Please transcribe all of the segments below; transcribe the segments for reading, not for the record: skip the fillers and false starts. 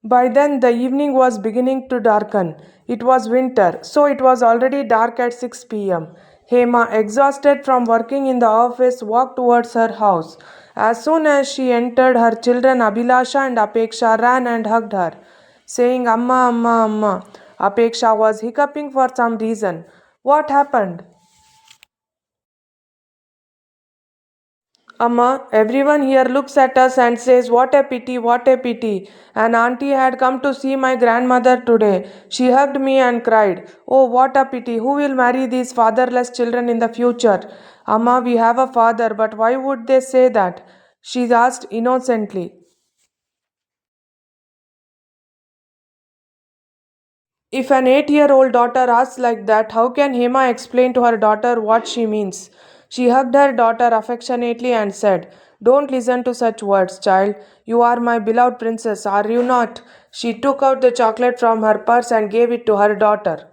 By then, the evening was beginning to darken. It was winter, so it was already dark at 6 p.m. Hema, exhausted from working in the office, walked towards her house. As soon as she entered, her children Abhilasha and Apeksha ran and hugged her, saying, Amma, Amma, Amma. Apeksha was hiccuping for some reason. What happened? Amma, everyone here looks at us and says, what a pity, what a pity. An auntie had come to see my grandmother today. She hugged me and cried, oh, what a pity. Who will marry these fatherless children in the future? Amma, we have a father, but why would they say that? She asked innocently. If an 8-year-old daughter asks like that, how can Hema explain to her daughter what she means? She hugged her daughter affectionately and said, don't listen to such words, child. You are my beloved princess, are you not? She took out the chocolate from her purse and gave it to her daughter.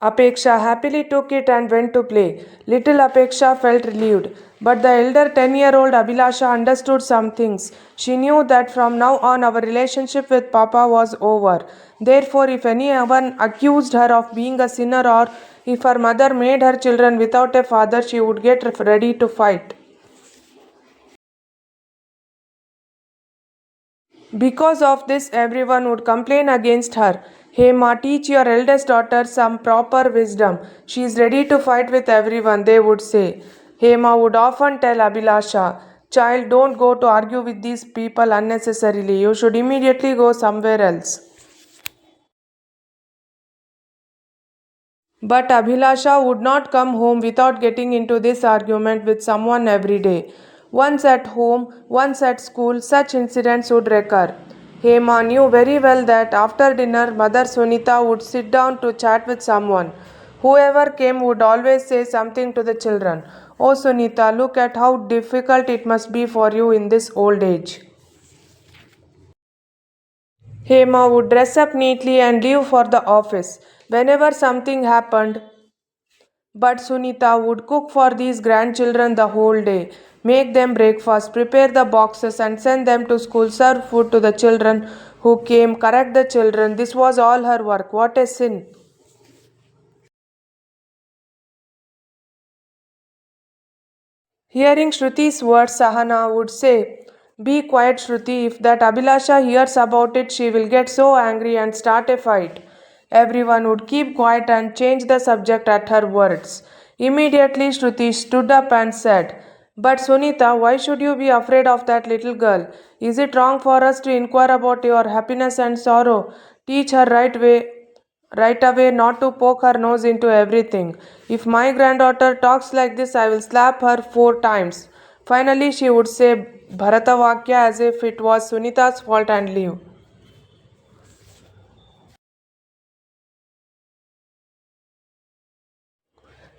Apeksha happily took it and went to play. Little Apeksha felt relieved. But the elder 10-year-old Abhilasha understood some things. She knew that from now on our relationship with Papa was over. Therefore, if anyone accused her of being a sinner or if her mother made her children without a father, she would get ready to fight. Because of this, everyone would complain against her. Hey Ma, teach your eldest daughter some proper wisdom. She is ready to fight with everyone, they would say. Hema would often tell Abhilasha, child, don't go to argue with these people unnecessarily. You should immediately go somewhere else. But Abhilasha would not come home without getting into this argument with someone every day. Once at home, once at school, such incidents would recur. Hema knew very well that after dinner, Mother Sunita would sit down to chat with someone. Whoever came would always say something to the children. Oh Sunita, look at how difficult it must be for you in this old age. Hema would dress up neatly and leave for the office. Whenever something happened, but Sunita would cook for these grandchildren the whole day, make them breakfast, prepare the boxes, and send them to school, serve food to the children who came, correct the children. This was all her work. What a sin! Hearing Shruti's words, Sahana would say, be quiet, Shruti. If that Abhilasha hears about it, she will get so angry and start a fight. Everyone would keep quiet and change the subject at her words. Immediately, Shruti stood up and said, but Sunita, why should you be afraid of that little girl? Is it wrong for us to inquire about your happiness and sorrow? Teach her right away not to poke her nose into everything. If my granddaughter talks like this, I will slap her 4 times. Finally, she would say Bharatavakya as if it was Sunita's fault and leave.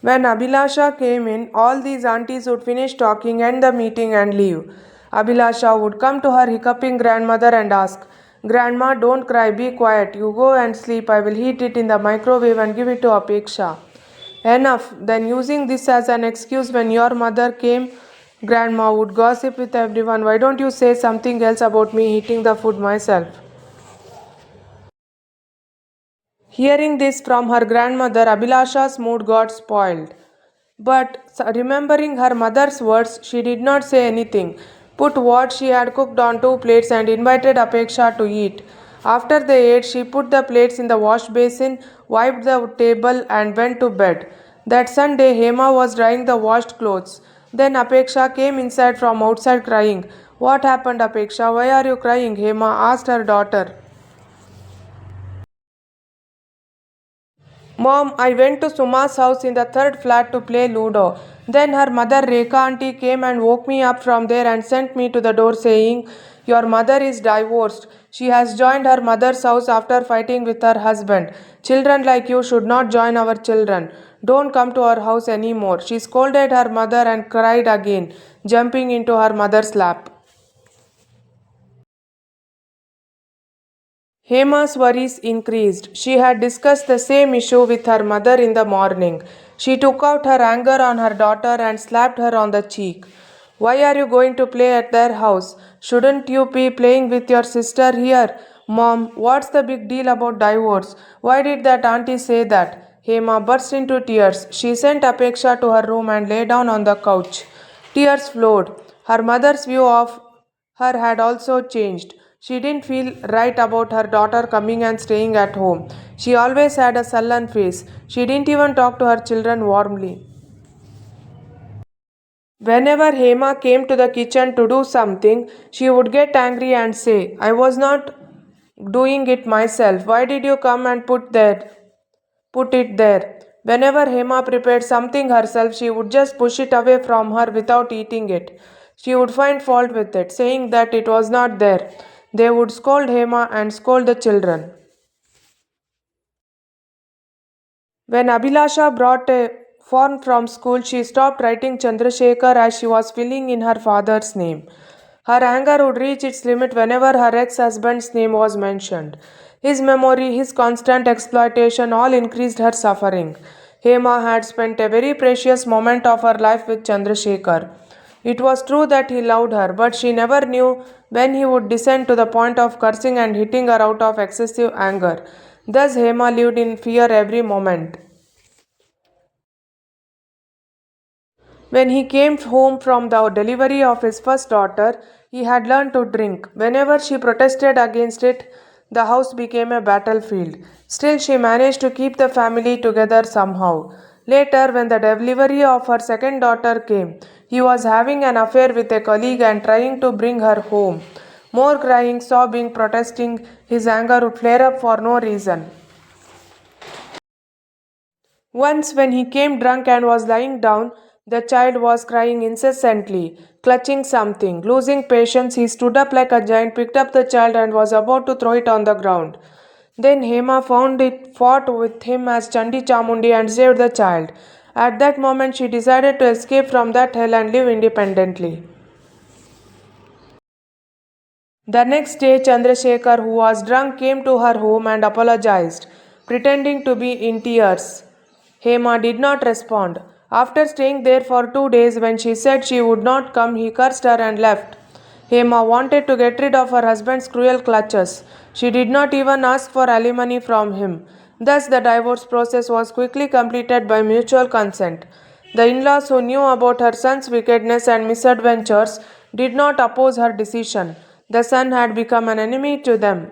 When Abhilasha came in, all these aunties would finish talking, end the meeting, and leave. Abhilasha would come to her hiccuping grandmother and ask, Grandma, don't cry, be quiet. You go and sleep. I will heat it in the microwave and give it to Apeksha. Enough. Then, using this as an excuse when your mother came, Grandma would gossip with everyone. Why don't you say something else about me heating the food myself? Hearing this from her grandmother, Abhilasha's mood got spoiled. But remembering her mother's words, she did not say anything, put what she had cooked on 2 plates and invited Apeksha to eat. After they ate, she put the plates in the wash basin, wiped the table, and went to bed. That Sunday, Hema was drying the washed clothes. Then Apeksha came inside from outside crying. What happened, Apeksha? Why are you crying? Hema asked her daughter. Mom, I went to Suma's house in the third flat to play Ludo. Then her mother Rekha auntie came and woke me up from there and sent me to the door saying, your mother is divorced. She has joined her mother's house after fighting with her husband. Children like you should not join our children. Don't come to our house anymore. She scolded her mother and cried again, jumping into her mother's lap. Hema's worries increased. She had discussed the same issue with her mother in the morning. She took out her anger on her daughter and slapped her on the cheek. Why are you going to play at their house? Shouldn't you be playing with your sister here? Mom, what's the big deal about divorce? Why did that auntie say that? Hema burst into tears. She sent Apeksha to her room and lay down on the couch. Tears flowed. Her mother's view of her had also changed. She didn't feel right about her daughter coming and staying at home. She always had a sullen face. She didn't even talk to her children warmly. Whenever Hema came to the kitchen to do something, she would get angry and say, I was not doing it myself. Why did you come and put it there? Whenever Hema prepared something herself, she would just push it away from her without eating it. She would find fault with it, saying that it was not there. They would scold Hema and scold the children. When Abhilasha brought a form from school, she stopped writing Chandrasekhar as she was filling in her father's name. Her anger would reach its limit whenever her ex husband's name was mentioned. His memory, his constant exploitation all increased her suffering. Hema had spent a very precious moment of her life with Chandrasekhar. It was true that he loved her, but she never knew when he would descend to the point of cursing and hitting her out of excessive anger. Thus, Hema lived in fear every moment. When he came home from the delivery of his first daughter, he had learned to drink. Whenever she protested against it, the house became a battlefield. Still, she managed to keep the family together somehow. Later, when the delivery of her second daughter came, he was having an affair with a colleague and trying to bring her home. More crying, sobbing, protesting, his anger would flare up for no reason. Once, when he came drunk and was lying down, the child was crying incessantly, clutching something. Losing patience, he stood up like a giant, picked up the child, and was about to throw it on the ground. Then Hema found it, fought with him as Chandi Chamundi, and saved the child. At that moment, she decided to escape from that hell and live independently. The next day, Chandrasekhar, who was drunk, came to her home and apologized, pretending to be in tears. Hema did not respond. After staying there for 2 days, when she said she would not come, he cursed her and left. Hema wanted to get rid of her husband's cruel clutches. She did not even ask for alimony from him. Thus, the divorce process was quickly completed by mutual consent. The in laws, who knew about her son's wickedness and misadventures, did not oppose her decision. The son had become an enemy to them.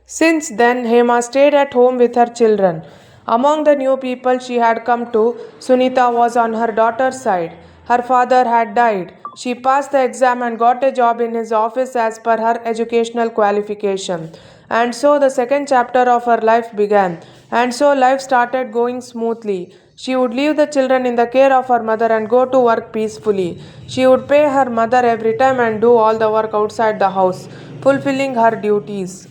Since then, Hema stayed at home with her children. Among the new people she had come to, Sunita was on her daughter's side. Her father had died. She passed the exam and got a job in his office as per her educational qualification. And so the second chapter of her life began. And so life started going smoothly. She would leave the children in the care of her mother and go to work peacefully. She would pay her mother every time and do all the work outside the house, fulfilling her duties.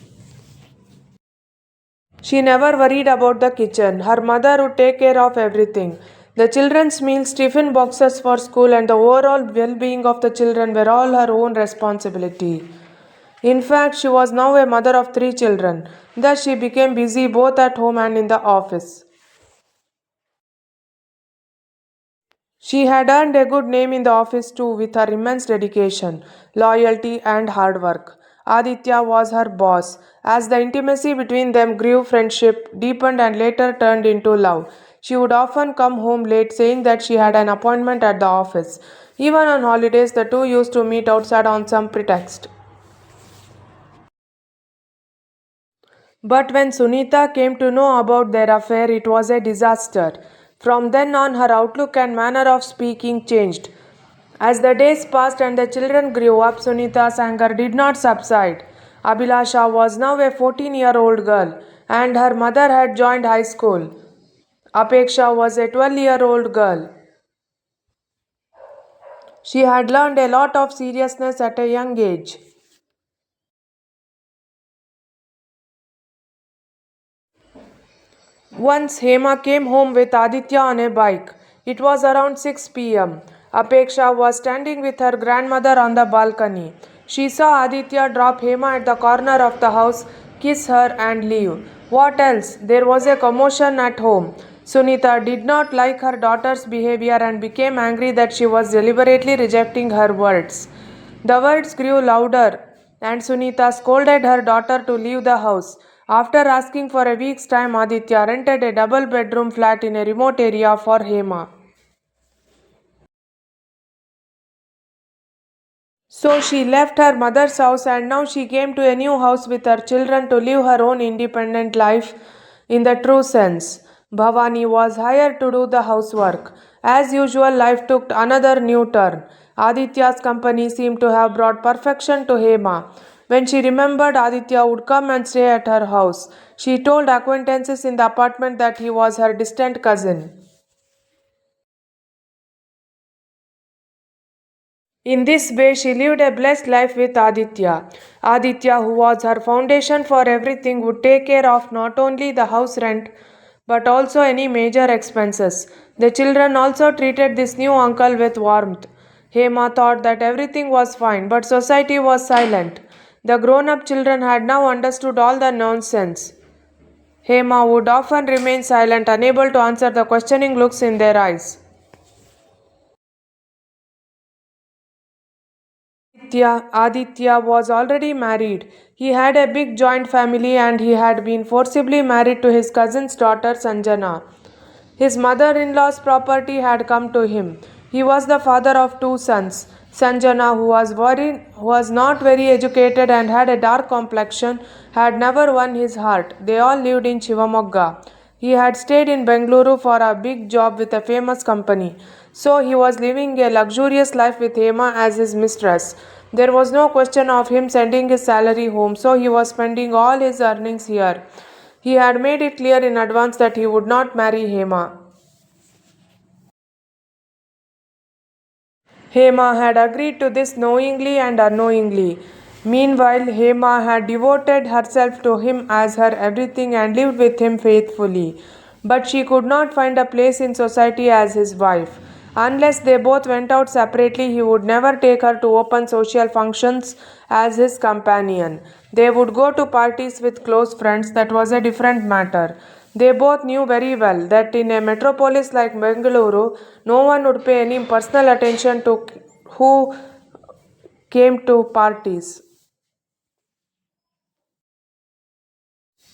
She never worried about the kitchen. Her mother would take care of everything. The children's meals, tiffin boxes for school, and the overall well being of the children were all her own responsibility. In fact, she was now a mother of 3 children. Thus, she became busy both at home and in the office. She had earned a good name in the office too with her immense dedication, loyalty, and hard work. Aditya was her boss. As the intimacy between them grew, friendship deepened and later turned into love. She would often come home late saying that she had an appointment at the office. Even on holidays, the two used to meet outside on some pretext. But when Sunita came to know about their affair, it was a disaster. From then on, her outlook and manner of speaking changed. As the days passed and the children grew up, Sunita's anger did not subside. Abhilasha was now a 14-year-old girl, and her mother had joined high school. Apeksha was a 12-year-old girl. She had learned a lot of seriousness at a young age. Once Hema came home with Aditya on a bike. It was around 6 p.m. Apeksha was standing with her grandmother on the balcony. She saw Aditya drop Hema at the corner of the house, kiss her, and leave. What else? There was a commotion at home. Sunita did not like her daughter's behavior and became angry that she was deliberately rejecting her words. The words grew louder, and Sunita scolded her daughter to leave the house. After asking for a week's time, Aditya rented a double bedroom flat in a remote area for Hema. So she left her mother's house and now she came to a new house with her children to live her own independent life in the true sense. Bhavani was hired to do the housework. As usual, life took another new turn. Aditya's company seemed to have brought perfection to Hema. When she remembered Aditya would come and stay at her house, she told acquaintances in the apartment that he was her distant cousin. In this way, she lived a blessed life with Aditya. Aditya, who was her foundation for everything, would take care of not only the house rent but also any major expenses. The children also treated this new uncle with warmth. Hema thought that everything was fine, but society was silent. The grown up children had now understood all the nonsense. Hema would often remain silent, unable to answer the questioning looks in their eyes. Aditya was already married. He had a big joint family and he had been forcibly married to his cousin's daughter Sanjana. His mother in law's property had come to him. He was the father of two sons. Sanjana, who was not very educated and had a dark complexion, had never won his heart. They all lived in Shivamogga. He had stayed in Bengaluru for a big job with a famous company. So he was living a luxurious life with Hema as his mistress. There was no question of him sending his salary home, so he was spending all his earnings here. He had made it clear in advance that he would not marry Hema. Hema had agreed to this knowingly and unknowingly. Meanwhile, Hema had devoted herself to him as her everything and lived with him faithfully. But she could not find a place in society as his wife. Unless they both went out separately, he would never take her to open social functions as his companion. They would go to parties with close friends, that was a different matter. They both knew very well that in a metropolis like Bengaluru, no one would pay any personal attention to who came to parties.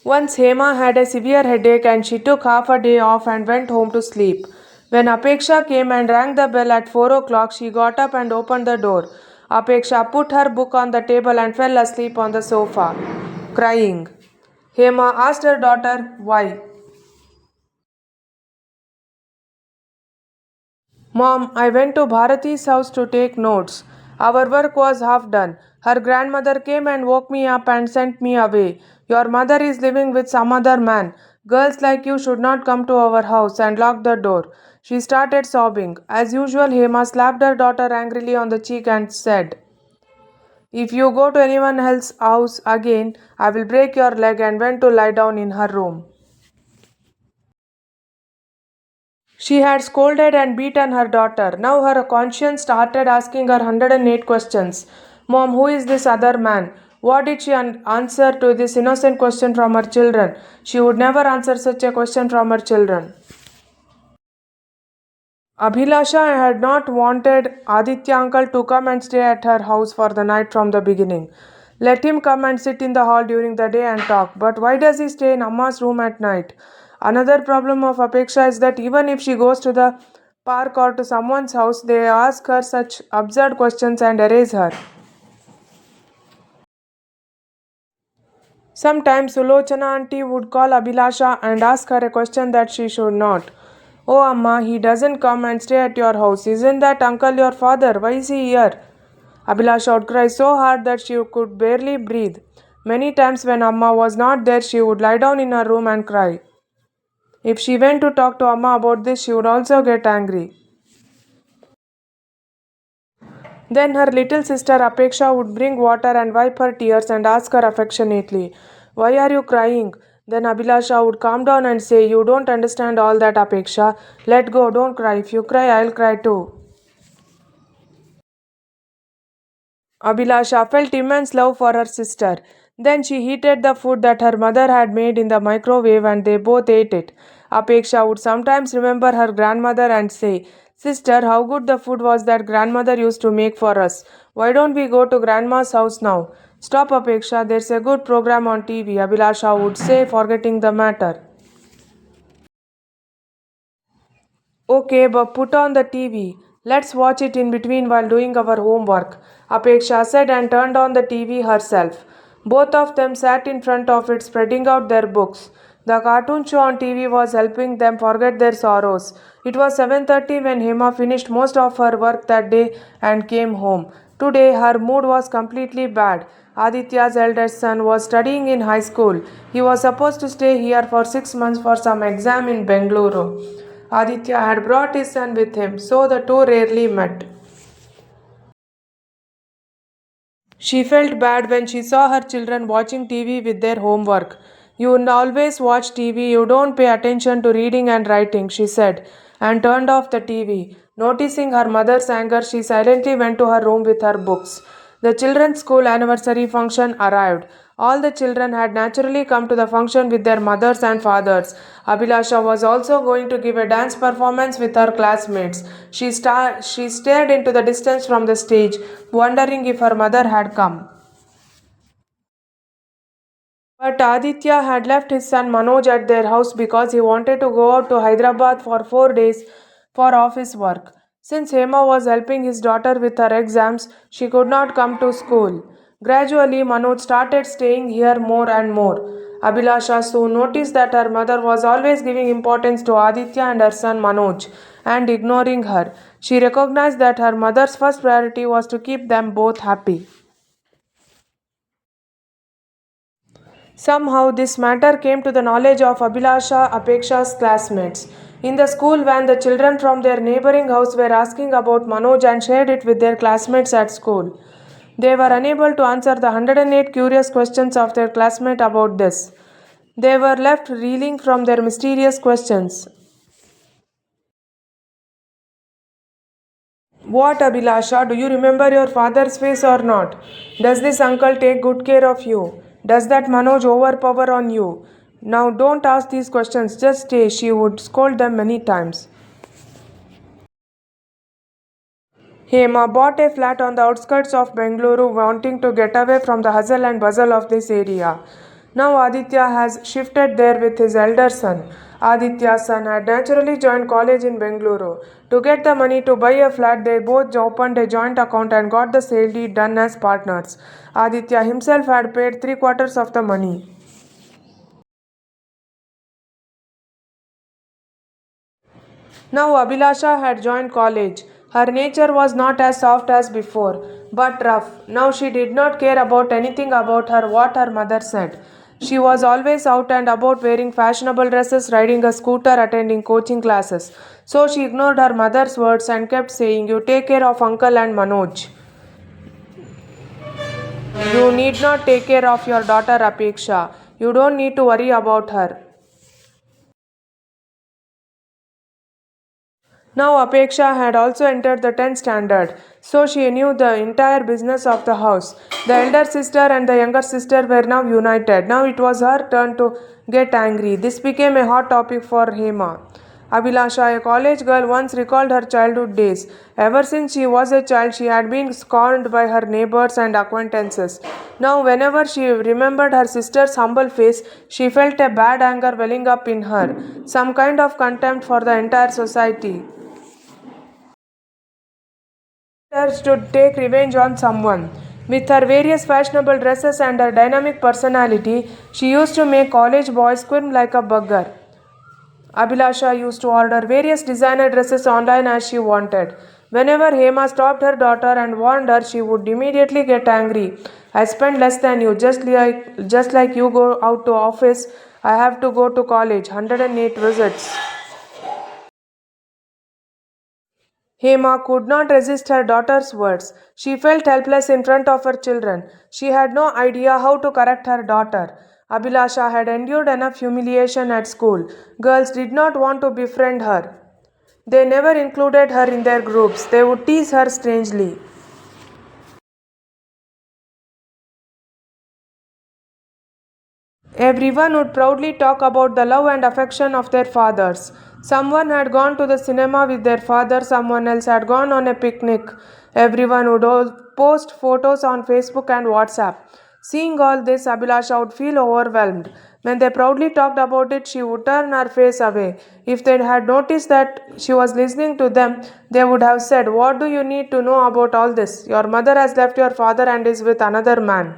Once Hema had a severe headache and she took half a day off and went home to sleep. When Apeksha came and rang the bell at 4 o'clock, she got up and opened the door. Apeksha put her book on the table and fell asleep on the sofa, crying. Hema asked her daughter why. Mom, I went to Bharati's house to take notes. Our work was half done. Her grandmother came and woke me up and sent me away. Your mother is living with some other man. Girls like you should not come to our house, and locked the door. She started sobbing. As usual, Hema slapped her daughter angrily on the cheek and said, If you go to anyone else's house again, I will break your leg, and went to lie down in her room. She had scolded and beaten her daughter. Now her conscience started asking her 108 questions. Mom, who is this other man? What did she answer to this innocent question from her children? She would never answer such a question from her children. Abhilasha had not wanted Aditya uncle to come and stay at her house for the night from the beginning. Let him come and sit in the hall during the day and talk. But why does he stay in Amma's room at night? Another problem of Apeksha is that even if she goes to the park or to someone's house, they ask her such absurd questions and erase her. Sometimes Sulochana auntie would call Abhilasha and ask her a question that she should not. Oh Amma, he doesn't come and stay at your house. Isn't that uncle your father? Why is he here? Abhilasha would cry so hard that she could barely breathe. Many times when Amma was not there, she would lie down in her room and cry. If she went to talk to Amma about this, she would also get angry. Then her little sister Apeksha would bring water and wipe her tears and ask her affectionately, Why are you crying? Then Abhilasha would calm down and say, You don't understand all that, Apeksha. Let go, don't cry. If you cry, I'll cry too. Abhilasha felt immense love for her sister. Then she heated the food that her mother had made in the microwave and they both ate it. Apeksha would sometimes remember her grandmother and say, Sister, how good the food was that grandmother used to make for us. Why don't we go to grandma's house now? Stop, Apeksha, there's a good program on TV, Abhilasha would say, forgetting the matter. Okay, but put on the TV. Let's watch it in between while doing our homework, Apeksha said and turned on the TV herself. Both of them sat in front of it, spreading out their books. The cartoon show on TV was helping them forget their sorrows. It was 7:30 when Hema finished most of her work that day and came home. Today her mood was completely bad. Aditya's eldest son was studying in high school. He was supposed to stay here for 6 months for some exam in Bengaluru. Aditya had brought his son with him, so the two rarely met. She felt bad when she saw her children watching TV with their homework. You always watch TV, you don't pay attention to reading and writing, she said, and turned off the TV. Noticing her mother's anger, she silently went to her room with her books. The children's school anniversary function arrived. All the children had naturally come to the function with their mothers and fathers. Abhilasha was also going to give a dance performance with her classmates. She stared into the distance from the stage, wondering if her mother had come. But Aditya had left his son Manoj at their house because he wanted to go out to Hyderabad for 4 days for office work. Since Hema was helping his daughter with her exams, she could not come to school. Gradually, Manoj started staying here more and more. Abhilasha soon noticed that her mother was always giving importance to Aditya and her son Manoj and ignoring her. She recognized that her mother's first priority was to keep them both happy. Somehow, this matter came to the knowledge of Abhilasha Apeksha's classmates. In the school van, the children from their neighboring house were asking about Manoj and shared it with their classmates at school. They were unable to answer the 108 curious questions of their classmate about this. They were left reeling from their mysterious questions. What, Abhilasha? Do you remember your father's face or not? Does this uncle take good care of you? Does that Manoj overpower on you? Now don't ask these questions, just stay, she would scold them many times. Hema bought a flat on the outskirts of Bengaluru, wanting to get away from the hustle and bustle of this area. Now Aditya has shifted there with his elder son. Aditya's son had naturally joined college in Bengaluru. To get the money to buy a flat, they both opened a joint account and got the sale deed done as partners. Aditya himself had paid 3/4 of the money. Now Abhilasha had joined college. Her nature was not as soft as before, but rough. Now she did not care about anything about her what her mother said. She was always out and about wearing fashionable dresses, riding a scooter, attending coaching classes. So she ignored her mother's words and kept saying, You take care of uncle and Manoj. You need not take care of your daughter Apeksha. You don't need to worry about her. Now Apeksha had also entered the 10th standard, so she knew the entire business of the house. The elder sister and the younger sister were now united. Now it was her turn to get angry. This became a hot topic for Hema. Abhilasha, a college girl, once recalled her childhood days. Ever since she was a child, she had been scorned by her neighbors and acquaintances. Now, whenever she remembered her sister's humble face, she felt a bad anger welling up in her, some kind of contempt for the entire society. To take revenge on someone. With her various fashionable dresses and her dynamic personality, she used to make college boys squirm like a bugger. Abhilasha used to order various designer dresses online as she wanted. Whenever Hema stopped her daughter and warned her, she would immediately get angry. I spend less than you, just like you go out to office, I have to go to college, 108 visits. Hema could not resist her daughter's words. She felt helpless in front of her children. She had no idea how to correct her daughter. Abhilasha had endured enough humiliation at school. Girls did not want to befriend her. They never included her in their groups. They would tease her strangely. Everyone would proudly talk about the love and affection of their fathers. Someone had gone to the cinema with their father, someone else had gone on a picnic. Everyone would all post photos on Facebook and WhatsApp. Seeing all this, Abhilasha would feel overwhelmed. When they proudly talked about it, she would turn her face away. If they had noticed that she was listening to them, they would have said, "What do you need to know about all this? Your mother has left your father and is with another man."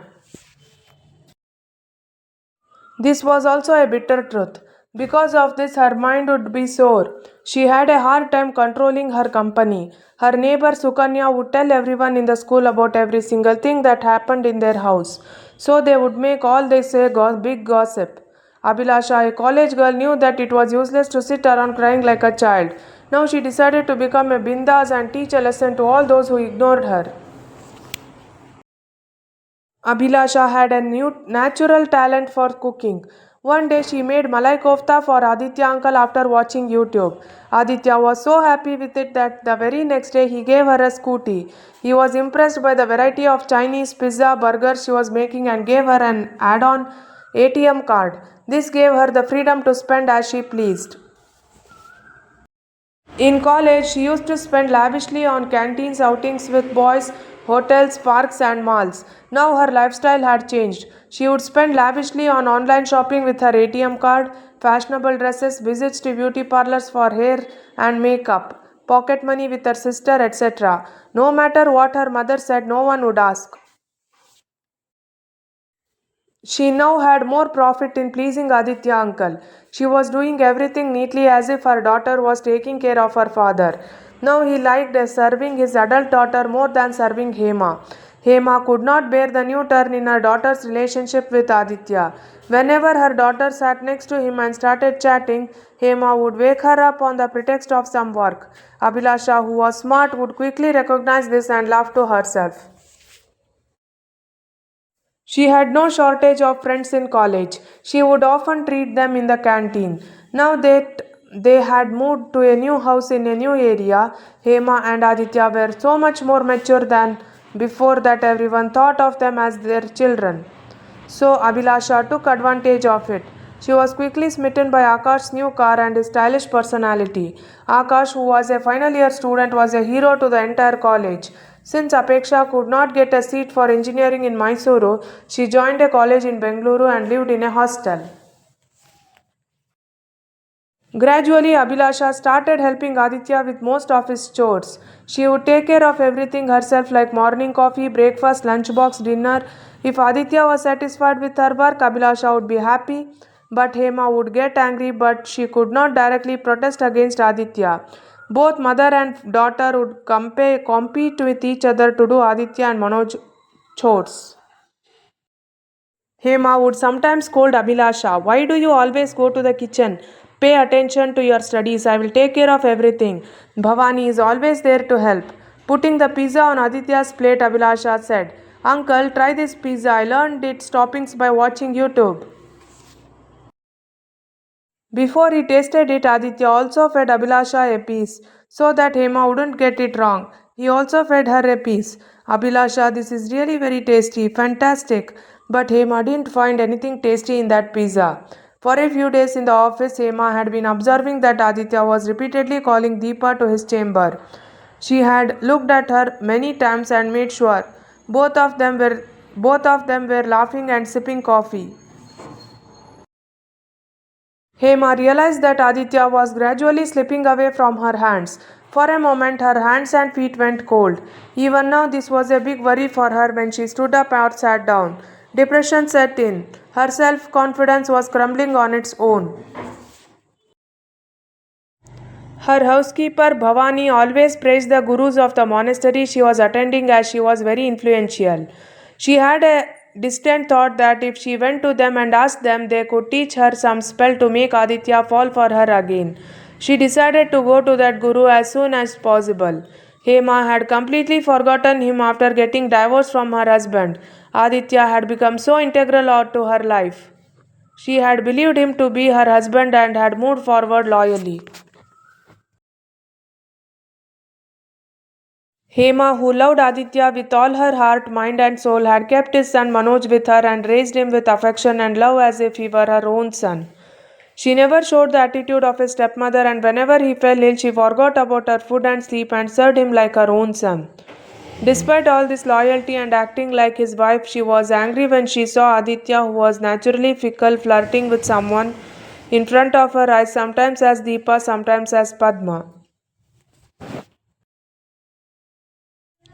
This was also a bitter truth. Because of this, her mind would be sore. She had a hard time controlling her company. Her neighbor Sukanya would tell everyone in the school about every single thing that happened in their house. So they would make all they say big gossip. Abhilasha, a college girl, knew that it was useless to sit around crying like a child. Now she decided to become a bindas and teach a lesson to all those who ignored her. Abhilasha had a new natural talent for cooking. One day she made malai kofta for Aditya uncle after watching YouTube. Aditya was so happy with it that the very next day he gave her a scooty. He was impressed by the variety of Chinese pizza burgers she was making and gave her an add-on ATM card. This gave her the freedom to spend as she pleased. In college, she used to spend lavishly on canteens, outings with boys, hotels, parks, and malls. Now her lifestyle had changed. She would spend lavishly on online shopping with her ATM card, fashionable dresses, visits to beauty parlors for hair and makeup, pocket money with her sister, etc. No matter what her mother said, no one would ask. She now had more profit in pleasing Aditya uncle. She was doing everything neatly as if her daughter was taking care of her father. Now he liked serving his adult daughter more than serving Hema. Hema could not bear the new turn in her daughter's relationship with Aditya. Whenever her daughter sat next to him and started chatting, Hema would wake her up on the pretext of some work. Abhilasha, who was smart, would quickly recognize this and laugh to herself. She had no shortage of friends in college. She would often treat them in the canteen. Now that they had moved to a new house in a new area, Hema and Aditya were so much more mature than before that everyone thought of them as their children. So Abhilasha took advantage of it. She was quickly smitten by Akash's new car and his stylish personality. Akash, who was a final year student, was a hero to the entire college. Since Apeksha could not get a seat for engineering in Mysuru, she joined a college in Bengaluru and lived in a hostel. Gradually, Abhilasha started helping Aditya with most of his chores. She would take care of everything herself, like morning coffee, breakfast, lunchbox, dinner. If Aditya was satisfied with her work, Abhilasha would be happy. But Hema would get angry, but she could not directly protest against Aditya. Both mother and daughter would compete with each other to do Aditya and Manoj chores. Hema would sometimes scold Abhilasha, "Why do you always go to the kitchen? Pay attention to your studies. I will take care of everything." Bhavani is always there to help. Putting the pizza on Aditya's plate, Abhilasha said, "Uncle, try this pizza. I learned its toppings by watching YouTube." Before he tasted it, Aditya also fed Abhilasha a piece so that Hema wouldn't get it wrong. He also fed her a piece. "Abhilasha, this is really very tasty, fantastic." But Hema didn't find anything tasty in that pizza. For a few days in the office, Hema had been observing that Aditya was repeatedly calling Deepa to his chamber. She had looked at her many times and made sure both of them were both of them were laughing and sipping coffee. Hema realized that Aditya was gradually slipping away from her hands. For a moment, her hands and feet went cold. Even now, this was a big worry for her when she stood up or sat down. Depression set in. Her self confidence was crumbling on its own. Her housekeeper Bhavani always praised the gurus of the monastery she was attending as she was very influential. She had a distant thought that if she went to them and asked them, they could teach her some spell to make Aditya fall for her again. She decided to go to that guru as soon as possible. Hema had completely forgotten him after getting divorced from her husband. Aditya had become so integral to her life. She had believed him to be her husband and had moved forward loyally. Hema, who loved Aditya with all her heart, mind, and soul, had kept his son Manoj with her and raised him with affection and love as if he were her own son. She never showed the attitude of his stepmother, and whenever he fell ill, she forgot about her food and sleep and served him like her own son. Despite all this loyalty and acting like his wife, she was angry when she saw Aditya, who was naturally fickle, flirting with someone in front of her eyes, sometimes as Deepa, sometimes as Padma.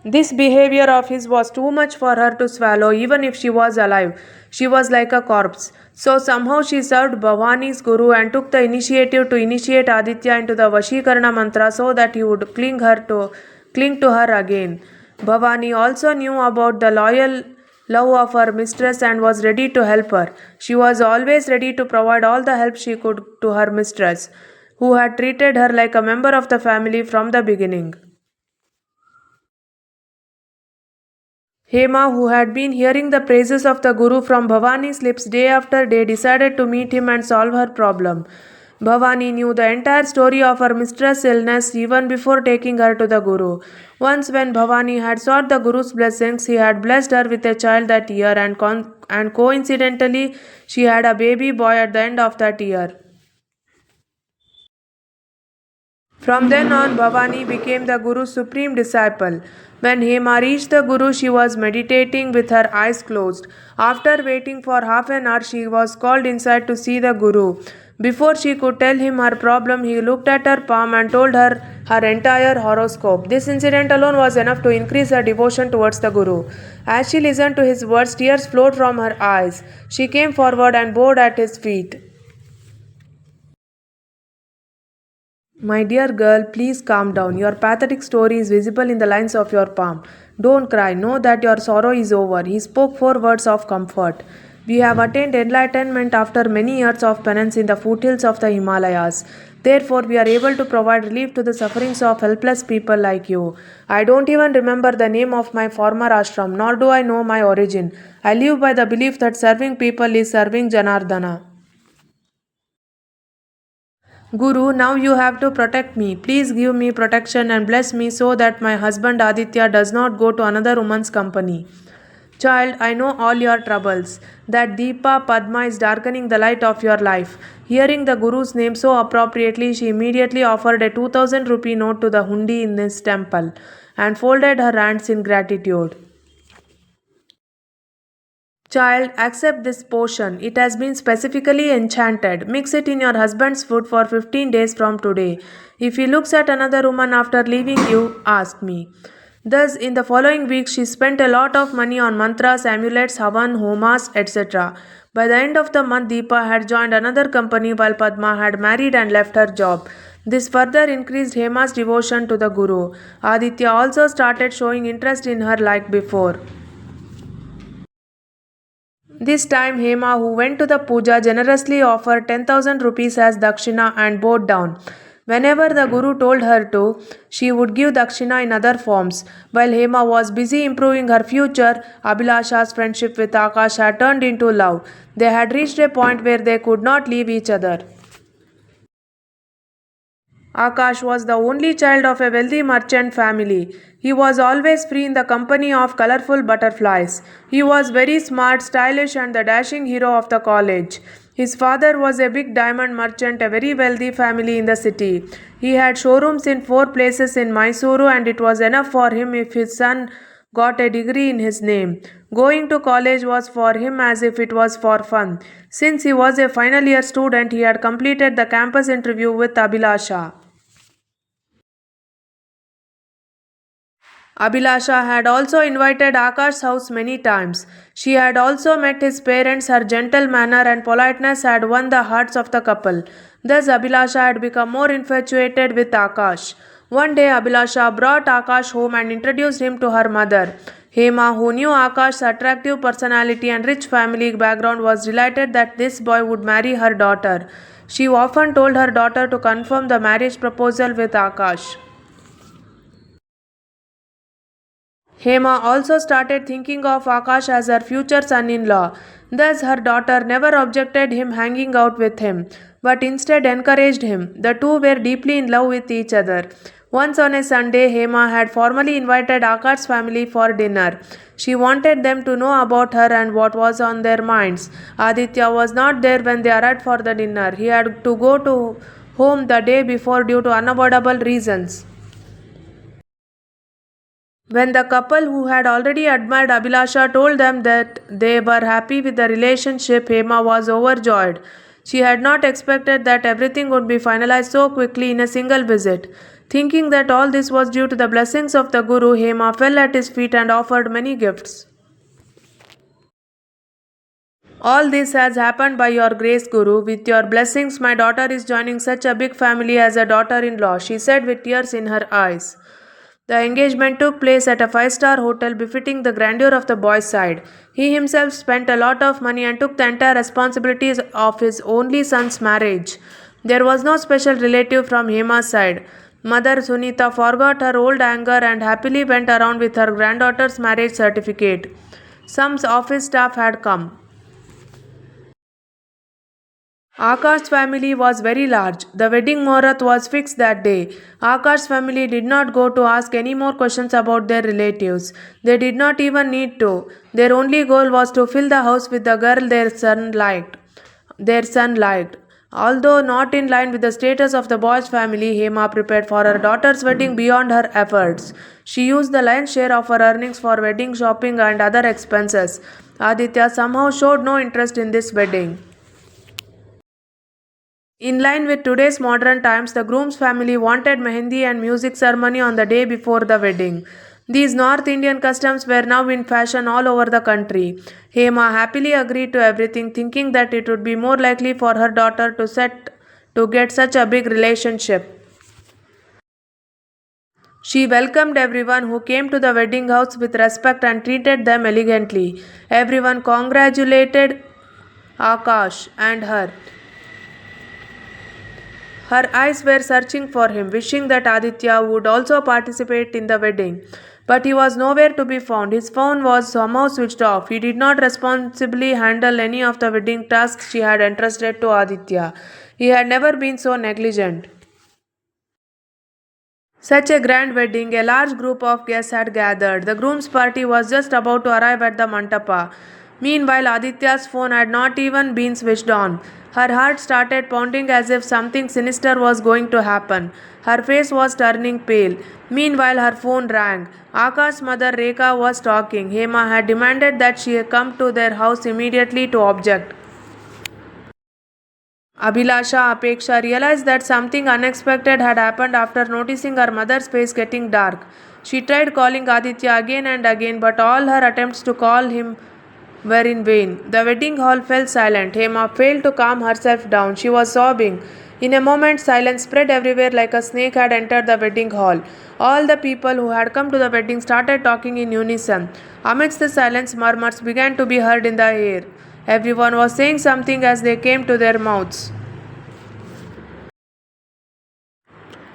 This behavior of his was too much for her to swallow, even if she was alive. She was like a corpse. So somehow she served Bhavani's guru and took the initiative to initiate Aditya into the Vashikarana mantra so that he would cling to her again. Bhavani also knew about the loyal love of her mistress and was ready to help her. She was always ready to provide all the help she could to her mistress, who had treated her like a member of the family from the beginning. Hema, who had been hearing the praises of the Guru from Bhavani's lips day after day, decided to meet him and solve her problem. Bhavani knew the entire story of her mistress' illness even before taking her to the Guru. Once, when Bhavani had sought the Guru's blessings, he had blessed her with a child that year, and coincidentally, she had a baby boy at the end of that year. From then on, Bhavani became the Guru's supreme disciple. When Hema reached the Guru, she was meditating with her eyes closed. After waiting for half an hour, she was called inside to see the Guru. Before she could tell him her problem, he looked at her palm and told her her entire horoscope. This incident alone was enough to increase her devotion towards the Guru. As she listened to his words, tears flowed from her eyes. She came forward and bowed at his feet. My dear girl, please calm down. Your pathetic story is visible in the lines of your palm. Don't cry. Know that your sorrow is over. He spoke 4 words of comfort. We have attained enlightenment after many years of penance in the foothills of the Himalayas. Therefore, we are able to provide relief to the sufferings of helpless people like you. I don't even remember the name of my former ashram, nor do I know my origin. I live by the belief that serving people is serving Janardana. Guru, now you have to protect me. Please give me protection and bless me so that my husband Aditya does not go to another woman's company. Child, I know all your troubles. That Deepa Padma is darkening the light of your life. Hearing the Guru's name so appropriately, she immediately offered a 2000 rupee note to the hundi in his temple and folded her hands in gratitude. Child, accept this potion. It has been specifically enchanted. Mix it in your husband's food for 15 days from today. If he looks at another woman after leaving you, ask me. Thus, in the following weeks, she spent a lot of money on mantras, amulets, havan, homas, etc. By the end of the month, Deepa had joined another company while Padma had married and left her job. This further increased Hema's devotion to the Guru. Aditya also started showing interest in her like before. This time Hema, who went to the puja, generously offered 10,000 rupees as dakshina and bowed down. Whenever the Guru told her to, she would give dakshina in other forms. While Hema was busy improving her future, Abhilasha's friendship with Akash had turned into love. They had reached a point where they could not leave each other. Akash was the only child of a wealthy merchant family. He was always free in the company of colorful butterflies. He was very smart, stylish, and the dashing hero of the college. His father was a big diamond merchant, a very wealthy family in the city. He had showrooms in 4 places in Mysuru, and it was enough for him if his son got a degree in his name. Going to college was for him as if it was for fun. Since he was a final year student, he had completed the campus interview with Abhilasha. Abhilasha had also invited Akash's house many times. She had also met his parents. Her gentle manner and politeness had won the hearts of the couple. Thus, Abhilasha had become more infatuated with Akash. One day, Abhilasha brought Akash home and introduced him to her mother. Hema, who knew Akash's attractive personality and rich family background, was delighted that this boy would marry her daughter. She often told her daughter to confirm the marriage proposal with Akash. Hema also started thinking of Akash as her future son-in-law. Thus, her daughter never objected him hanging out with him, but instead encouraged him. The two were deeply in love with each other. Once on a Sunday, Hema had formally invited Akar's family for dinner. She wanted them to know about her and what was on their minds. Aditya was not there when they arrived for the dinner. He had to go to home the day before due to unavoidable reasons. When the couple who had already admired Abhilasha told them that they were happy with the relationship, Hema was overjoyed. She had not expected that everything would be finalized so quickly in a single visit. Thinking that all this was due to the blessings of the Guru, Hema fell at his feet and offered many gifts. All this has happened by your grace, Guru. With your blessings, my daughter is joining such a big family as a daughter in law, she said with tears in her eyes. The engagement took place at a five-star hotel befitting the grandeur of the boy's side. He himself spent a lot of money and took the entire responsibilities of his only son's marriage. There was no special relative from Hema's side. Mother Sunita forgot her old anger and happily went around with her granddaughter's marriage certificate. Some office staff had come. Akar's family was very large. The wedding muhurat was fixed that day. Akar's family did not go to ask any more questions about their relatives. They did not even need to. Their only goal was to fill the house with the girl their son liked. Although not in line with the status of the boy's family, Hema prepared for her daughter's wedding beyond her efforts. She used the lion's share of her earnings for wedding shopping and other expenses. Aditya somehow showed no interest in this wedding. In line with today's modern times, the groom's family wanted mehendi and music ceremony on the day before the wedding. These North Indian customs were now in fashion all over the country. Hema happily agreed to everything, thinking that it would be more likely for her daughter to get such a big relationship. She welcomed everyone who came to the wedding house with respect and treated them elegantly. Everyone congratulated Akash and her. Her eyes were searching for him, wishing that Aditya would also participate in the wedding. But he was nowhere to be found. His phone was somehow switched off. He did not responsibly handle any of the wedding tasks she had entrusted to Aditya. He had never been so negligent. Such a grand wedding, a large group of guests had gathered. The groom's party was just about to arrive at the mandapa. Meanwhile, Aditya's phone had not even been switched on. Her heart started pounding as if something sinister was going to happen. Her face was turning pale. Meanwhile, her phone rang. Akash's mother Rekha was talking. Hema had demanded that she come to their house immediately to object. Abhilasha Apeksha realized that something unexpected had happened after noticing her mother's face getting dark. She tried calling Aditya again and again, but all her attempts to call him were in vain. The wedding hall fell silent. Hema failed to calm herself down. She was sobbing. In a moment, silence spread everywhere like a snake had entered the wedding hall. All the people who had come to the wedding started talking in unison. Amidst the silence, murmurs began to be heard in the air. Everyone was saying something as they came to their mouths.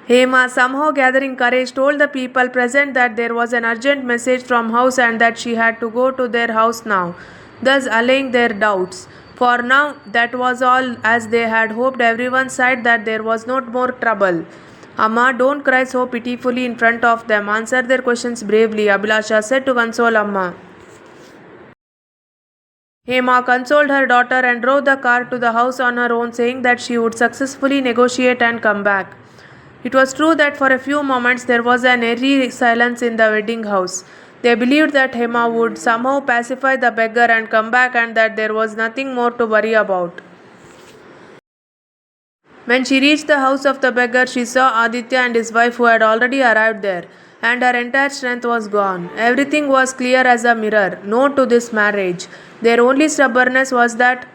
Hema, somehow gathering courage, told the people present that there was an urgent message from house and that she had to go to their house now, thus allaying their doubts. For now, that was all as they had hoped. Everyone sighed that there was no more trouble. Amma, don't cry so pitifully in front of them. Answer their questions bravely, Abhilasha said to console Amma. Hema consoled her daughter and drove the car to the house on her own, saying that she would successfully negotiate and come back. It was true that for a few moments there was an eerie silence in the wedding house. They believed that Hema would somehow pacify the beggar and come back and that there was nothing more to worry about. When she reached the house of the beggar, she saw Aditya and his wife who had already arrived there, and her entire strength was gone. Everything was clear as a mirror. No to this marriage. Their only stubbornness was that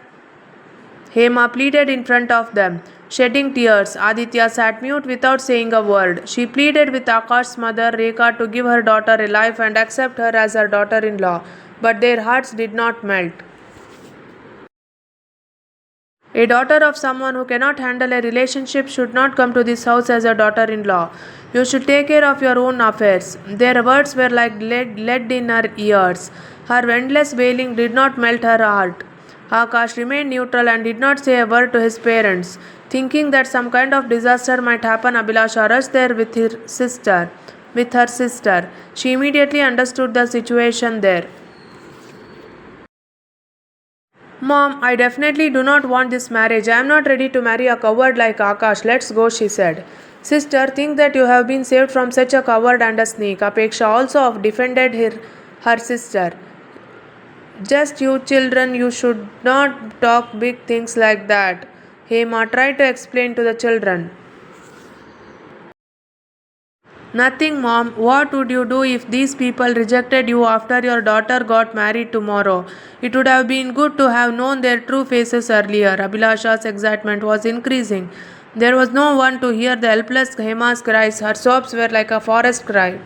Hema pleaded in front of them. Shedding tears, Aditya sat mute without saying a word. She pleaded with Akash's mother Rekha to give her daughter a life and accept her as her daughter-in-law, but their hearts did not melt. A daughter of someone who cannot handle a relationship should not come to this house as a daughter-in-law. You should take care of your own affairs. Their words were like lead in her ears. Her endless wailing did not melt her heart. Akash remained neutral and did not say a word to his parents. Thinking that some kind of disaster might happen, Abhilasha rushed there with her sister. She immediately understood the situation there. Mom, I definitely do not want this marriage. I am not ready to marry a coward like Akash. Let's go, she said. Sister, think that you have been saved from such a coward and a sneak. Apeksha also defended her sister. Just you children, you should not talk big things like that. Hema tried to explain to the children. Nothing, mom. What would you do if these people rejected you after your daughter got married tomorrow? It would have been good to have known their true faces earlier. Abhilasha's excitement was increasing. There was no one to hear the helpless Hema's cries. Her sobs were like a forest cry.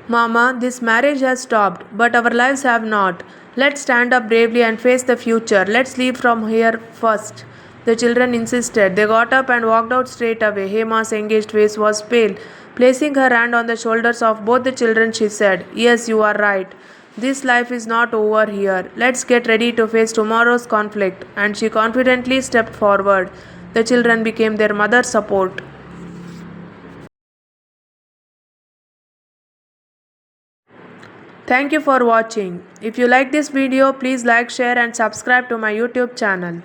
Mama, this marriage has stopped, but our lives have not. Let's stand up bravely and face the future. Let's leave from here first. The children insisted. They got up and walked out straight away. Hema's engaged face was pale. Placing her hand on the shoulders of both the children, she said, Yes, you are right. This life is not over here. Let's get ready to face tomorrow's conflict. And she confidently stepped forward. The children became their mother's support. Thank you for watching. If you like this video, please like, share and subscribe to my YouTube channel.